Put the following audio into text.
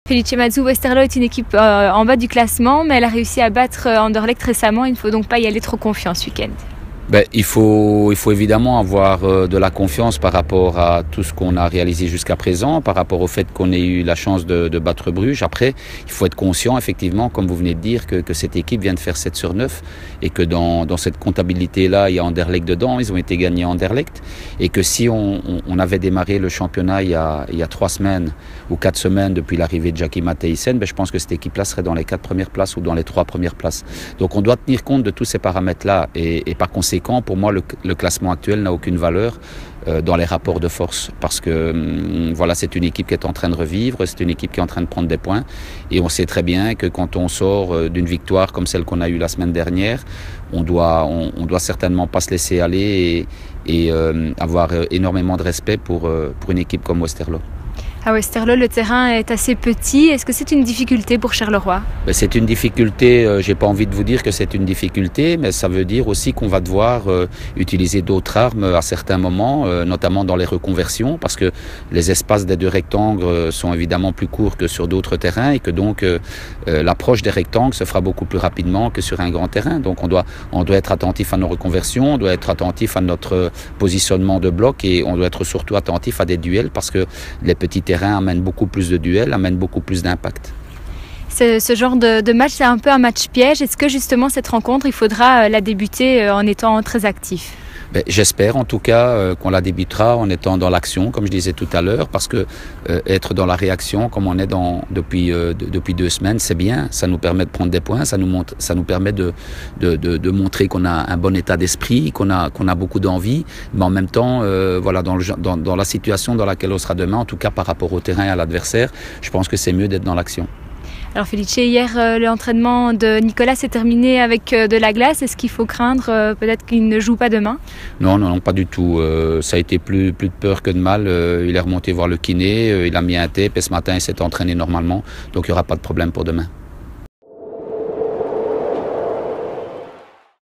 Felice Mazou, Westerlo est une équipe en bas du classement, mais elle a réussi à battre Anderlecht récemment. Il ne faut donc pas y aller trop confiant ce week-end. Il faut évidemment avoir de la confiance par rapport à tout ce qu'on a réalisé jusqu'à présent, par rapport au fait qu'on ait eu la chance de battre Bruges. Après, il faut être conscient, effectivement, comme vous venez de dire, que cette équipe vient de faire 7 sur 9 et que dans cette comptabilité-là, il y a Anderlecht dedans. Ils ont été gagnés à Anderlecht et que si on avait démarré le championnat il y a 3 semaines ou 4 semaines depuis l'arrivée de Jackie Matthijssen, je pense que cette équipe-là serait dans les 4 premières places ou dans les 3 premières places. Donc on doit tenir compte de tous ces paramètres-là et par conséquent, pour moi, le classement actuel n'a aucune valeur dans les rapports de force parce que voilà, c'est une équipe qui est en train de revivre, c'est une équipe qui est en train de prendre des points et on sait très bien que quand on sort d'une victoire comme celle qu'on a eue la semaine dernière, on doit certainement pas se laisser aller et avoir énormément de respect pour une équipe comme Westerlo. À Westerlo, le terrain est assez petit. Est-ce que c'est une difficulté pour Charleroi? C'est une difficulté, j'ai pas envie de vous dire que c'est une difficulté, mais ça veut dire aussi qu'on va devoir utiliser d'autres armes à certains moments, notamment dans les reconversions, parce que les espaces des 2 rectangles sont évidemment plus courts que sur d'autres terrains et que donc l'approche des rectangles se fera beaucoup plus rapidement que sur un grand terrain. Donc on doit être attentif à nos reconversions, on doit être attentif à notre positionnement de bloc et on doit être surtout attentif à des duels parce que les petits terrain amène beaucoup plus de duels, amène beaucoup plus d'impact. Ce genre de match, c'est un peu un match piège. Est-ce que justement cette rencontre, il faudra la débuter en étant très actif? J'espère en tout cas qu'on la débutera en étant dans l'action, comme je disais tout à l'heure, parce que être dans la réaction, comme on est depuis 2 semaines, c'est bien. Ça nous permet de prendre des points, ça nous permet de montrer qu'on a un bon état d'esprit, qu'on a beaucoup d'envie, mais en même temps, voilà, dans la situation dans laquelle on sera demain, en tout cas par rapport au terrain et à l'adversaire, je pense que c'est mieux d'être dans l'action. Alors Felice, hier l'entraînement de Nicolas s'est terminé avec de la glace. Est-ce qu'il faut craindre peut-être qu'il ne joue pas demain? Non, pas du tout. Ça a été plus de peur que de mal. Il est remonté voir le kiné, il a mis un tape et ce matin il s'est entraîné normalement. Donc il n'y aura pas de problème pour demain.